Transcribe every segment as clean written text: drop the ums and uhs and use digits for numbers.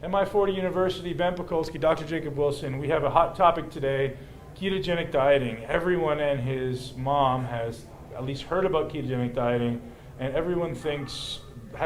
MI40 University, Ben Pakulski, Dr. Jacob Wilson. We have a hot topic today, ketogenic dieting. Everyone and his mom has at least heard about ketogenic dieting, and everyone has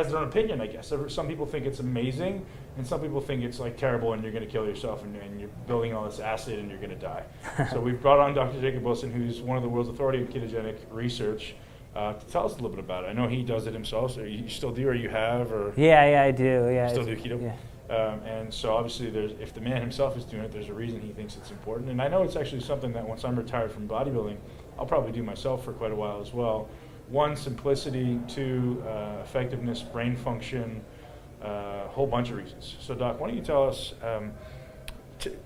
their own opinion, I guess. Some people think it's amazing, and some people think it's like terrible and you're going to kill yourself and you're building all this acid and you're going to die. So we've brought on Dr. Jacob Wilson, who's one of the world's authority in ketogenic research, to tell us a little bit about it. I know he does it himself, so you still do, or you have, or? Yeah, I do. Yeah, you still do keto? Yeah. And so obviously if the man himself is doing it, there's a reason he thinks it's important. And I know it's actually something that once I'm retired from bodybuilding, I'll probably do myself for quite a while as well. One, simplicity. Two, effectiveness, brain function, a whole bunch of reasons. So Doc, why don't you tell us,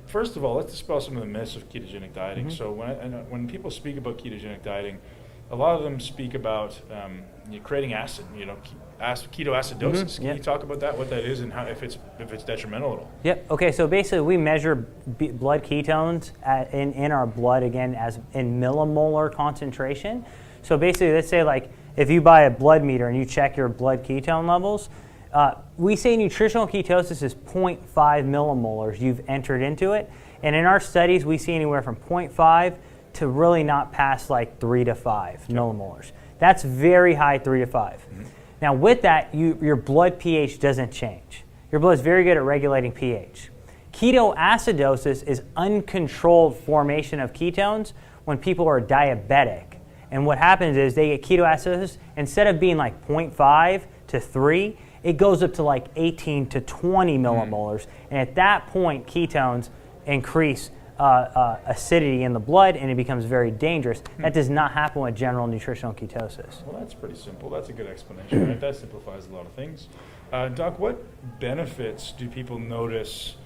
first of all, let's dispel some of the myths of ketogenic dieting. Mm-hmm. So when people speak about ketogenic dieting, a lot of them speak about creating acid, ketoacidosis. Can you talk about that, what that is, and how if it's detrimental at all? Yep. Okay. So basically, we measure blood ketones in our blood again as in millimolar concentration. So basically, let's say like if you buy a blood meter and you check your blood ketone levels, we say nutritional ketosis is 0.5 millimolars you've entered into it, and in our studies, we see anywhere from 0.5 to really not past like 3 to 5 millimolars. That's very high, 3 to 5. Mm-hmm. Now with that, your blood pH doesn't change. Your blood is very good at regulating pH. Ketoacidosis is uncontrolled formation of ketones when people are diabetic. And what happens is they get ketoacidosis, instead of being like 0.5 to 3, it goes up to like 18 to 20 millimolars. And at that point, ketones increase acidity in the blood, and it becomes very dangerous. That does not happen with general nutritional ketosis. Well, that's pretty simple. That's a good explanation, right? That simplifies a lot of things. Doc, what benefits do people notice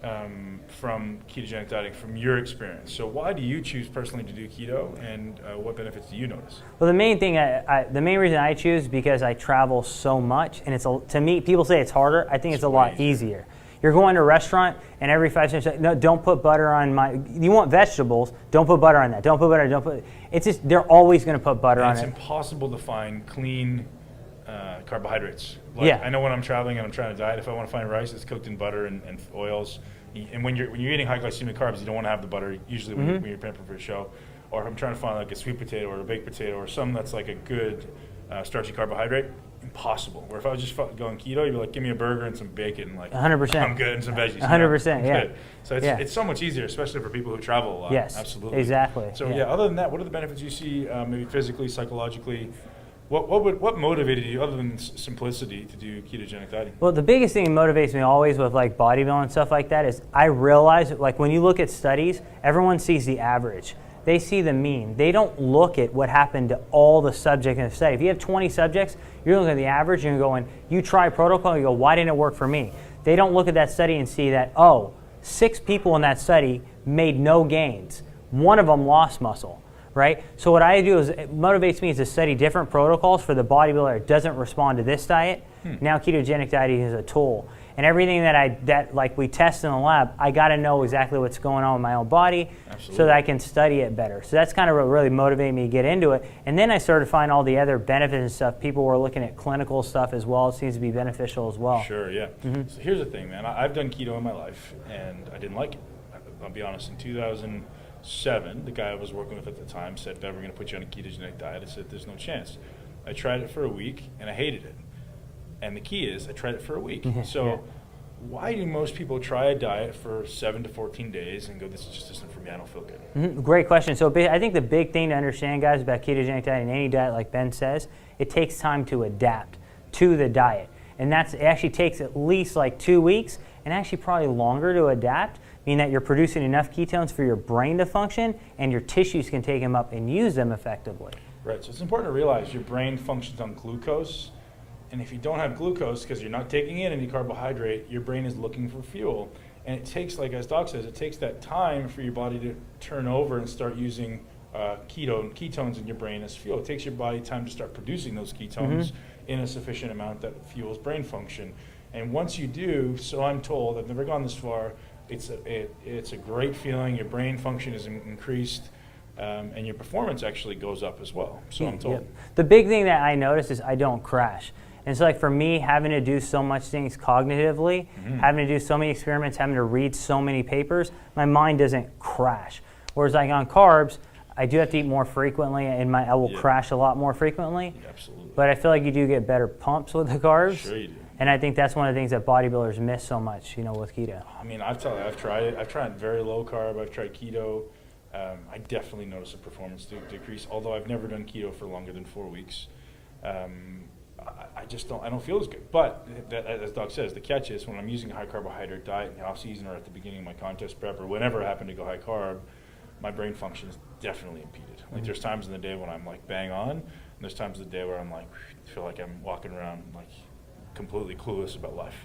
from ketogenic dieting from your experience? So why do you choose personally to do keto, and what benefits do you notice? Well, the main thing, the main reason I choose is because I travel so much, and to me, people say it's harder. I think it's a lot easier. You're going to a restaurant, and every 5 seconds, no, don't put butter on you want vegetables, don't put butter on that. Don't put butter, it's just, they're always going to put butter on it. It's impossible to find clean carbohydrates. I know when I'm traveling and I'm trying to diet, if I want to find rice, it's cooked in butter and oils. And when you're eating high glycemic carbs, you don't want to have the butter, usually when you're prepping for a show. Or if I'm trying to find like a sweet potato or a baked potato or something that's like a good starchy carbohydrate, impossible. Where if I was just going keto, you'd be like, give me a burger and some bacon, like 100%. I'm good, and some veggies. 100%, yeah. Good. So it's so much easier, especially for people who travel a lot. Yes, absolutely. Exactly. So other than that, what are the benefits you see, maybe physically, psychologically? What motivated you, other than simplicity, to do ketogenic dieting? Well, the biggest thing that motivates me always with like bodybuilding and stuff like that is I realize, like when you look at studies, everyone sees the average. They see the mean. They don't look at what happened to all the subjects in the study. If you have 20 subjects, you're looking at the average and you're going, you try protocol, you go, why didn't it work for me? They don't look at that study and see that, 6 people in that study made no gains. One of them lost muscle. Right? So what I do is, it motivates me is to study different protocols for the bodybuilder that doesn't respond to this diet. Now ketogenic dieting is a tool. And everything that like we test in the lab, I got to know exactly what's going on with my own body. Absolutely. So that I can study it better. So that's kind of what really motivated me to get into it. And then I started to find all the other benefits and stuff. People were looking at clinical stuff as well. It seems to be beneficial as well. Sure, yeah. Mm-hmm. So here's the thing, man. I've done keto in my life, and I didn't like it. I'll be honest. In 2007, the guy I was working with at the time said, "We're going to put you on a ketogenic diet." I said, "There's no chance." I tried it for a week, and I hated it. And the key is, I tried it for a week. So why do most people try a diet for 7 to 14 days and go, this just isn't for me, I don't feel good? Mm-hmm. Great question. So I think the big thing to understand, guys, about ketogenic diet and any diet, like Ben says, it takes time to adapt to the diet. And it actually takes at least like 2 weeks, and actually probably longer to adapt, meaning that you're producing enough ketones for your brain to function, and your tissues can take them up and use them effectively. Right, so it's important to realize your brain functions on glucose. And if you don't have glucose, because you're not taking in any carbohydrate, your brain is looking for fuel. And it takes, like as Doc says, it takes that time for your body to turn over and start using ketones in your brain as fuel. It takes your body time to start producing those ketones in a sufficient amount that fuels brain function. And once you do, so I'm told, I've never gone this far, it's a great feeling. Your brain function is increased, and your performance actually goes up as well. So I'm told. The big thing that I notice is I don't crash. And so like for me, having to do so much things cognitively, having to do so many experiments, having to read so many papers, my mind doesn't crash. Whereas like on carbs, I do have to eat more frequently, and I will crash a lot more frequently. Absolutely. But I feel like you do get better pumps with the carbs. Sure you do. And I think that's one of the things that bodybuilders miss so much, with keto. I mean, I've tried it. I've tried very low carb. I've tried keto. I definitely notice a performance decrease, although I've never done keto for longer than 4 weeks. I just don't feel as good. But as Doc says, the catch is when I'm using a high carbohydrate diet in the off season or at the beginning of my contest prep or whenever I happen to go high carb, my brain function is definitely impeded. Like there's times in the day when I'm like bang on, and there's times in the day where I'm like feel like I'm walking around like completely clueless about life.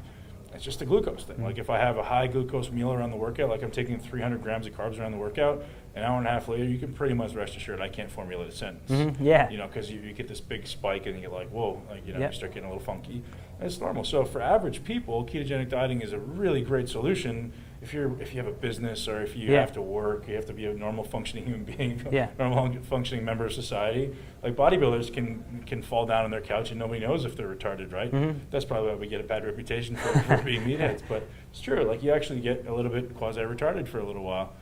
It's just a glucose thing. Like if I have a high glucose meal around the workout, like I'm taking 300 grams of carbs around the workout, an hour and a half later, you can pretty much rest assured I can't formulate a sentence. Yeah. Because you get this big spike and you get like, whoa, like, you start getting a little funky. And it's normal. So for average people, ketogenic dieting is a really great solution. If you have a business or if you have to work, you have to be a normal functioning human being, normal functioning member of society. Like bodybuilders can fall down on their couch and nobody knows if they're retarded, right? That's probably why we get a bad reputation for being meatheads. But it's true. Like you actually get a little bit quasi-retarded for a little while.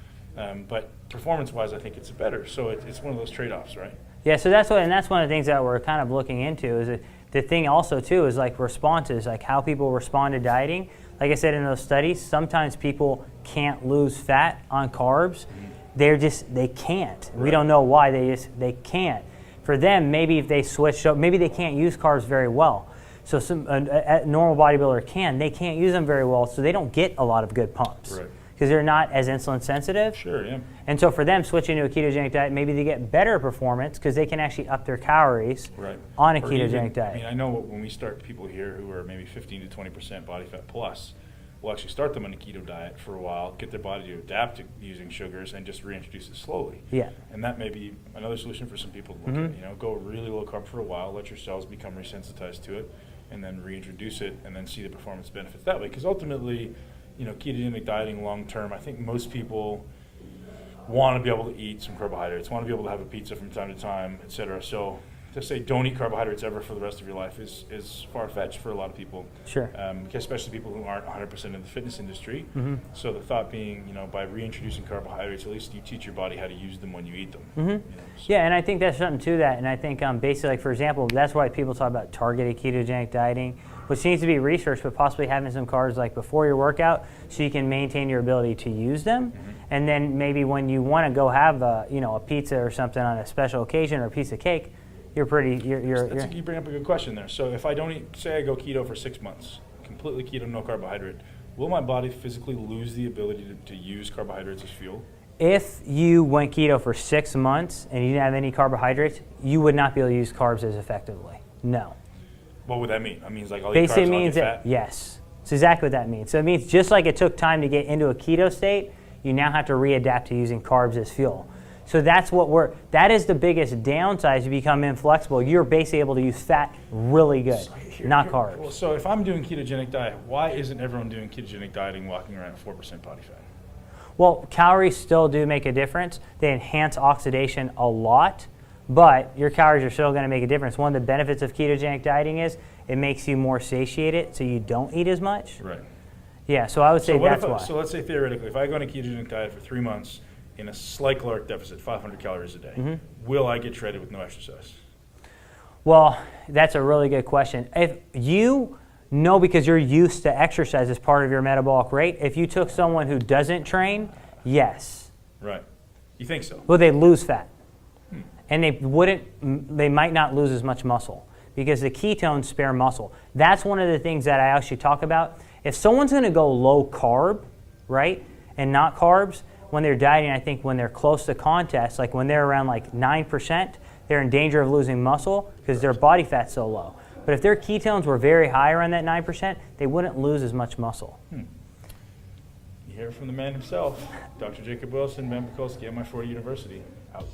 But performance-wise, I think it's better. So it's one of those trade-offs, right? Yeah. So that's one of the things that we're kind of looking into. Is the thing also too is like responses, like how people respond to dieting. Like I said in those studies, sometimes people can't lose fat on carbs. They can't. Right. We don't know why. They can't. For them, maybe if they switch up, maybe they can't use carbs very well. So a normal bodybuilder they can't use them very well, so they don't get a lot of good pumps. Right. Because they're not as insulin sensitive. Sure, yeah. And so for them, switching to a ketogenic diet, maybe they get better performance because they can actually up their calories on a ketogenic diet. I mean, I know when we start people here who are maybe 15 to 20% body fat plus, we'll actually start them on a keto diet for a while, get their body to adapt to using sugars, and just reintroduce it slowly. Yeah. And that may be another solution for some people to look at. Go really low carb for a while, let your cells become resensitized to it, and then reintroduce it, and then see the performance benefits that way. Because ultimately, ketogenic dieting long term, I think most people want to be able to eat some carbohydrates, want to be able to have a pizza from time to time, et cetera. So to say don't eat carbohydrates ever for the rest of your life is far-fetched for a lot of people. Sure. Especially people who aren't 100% in the fitness industry. So the thought being, by reintroducing carbohydrates, at least you teach your body how to use them when you eat them. Yeah, and I think that's something to that. And I think basically, like for example, that's why people talk about targeted ketogenic dieting, which needs to be researched, but possibly having some carbs like before your workout so you can maintain your ability to use them. And then maybe when you want to go have a pizza or something on a special occasion or a piece of cake, you bring up a good question there. So if I don't eat, say I go keto for 6 months, completely keto, no carbohydrate, will my body physically lose the ability to use carbohydrates as fuel? If you went keto for 6 months and you didn't have any carbohydrates, you would not be able to use carbs as effectively. No. What would that mean? That means like I'll basically eat carbs, means I'll get fat? Yes. It's exactly what that means. So it means just like it took time to get into a keto state, you now have to readapt to using carbs as fuel. So that is the biggest downside to become inflexible. You're basically able to use fat really good, not carbs. Well, so if I'm doing ketogenic diet, why isn't everyone doing ketogenic dieting walking around at 4% body fat? Well, calories still do make a difference. They enhance oxidation a lot, but your calories are still going to make a difference. One of the benefits of ketogenic dieting is it makes you more satiated, so you don't eat as much. Right. Yeah, so I would say that's why. So let's say theoretically, if I go on a ketogenic diet for 3 months, in a slight caloric deficit, 500 calories a day, will I get shredded with no exercise? Well, that's a really good question. If you know, because you're used to exercise as part of your metabolic rate, if you took someone who doesn't train, yes. Right. You think so? Well, they lose fat. And they might not lose as much muscle because the ketones spare muscle. That's one of the things that I actually talk about. If someone's going to go low carb, right, and not carbs, when they're dieting, I think when they're close to contest, like when they're around like 9%, they're in danger of losing muscle because their body fat's so low. But if their ketones were very high around that 9%, they wouldn't lose as much muscle. You hear it from the man himself, Dr. Jacob Wilson, Ben Bukolski, MI40 University. Out.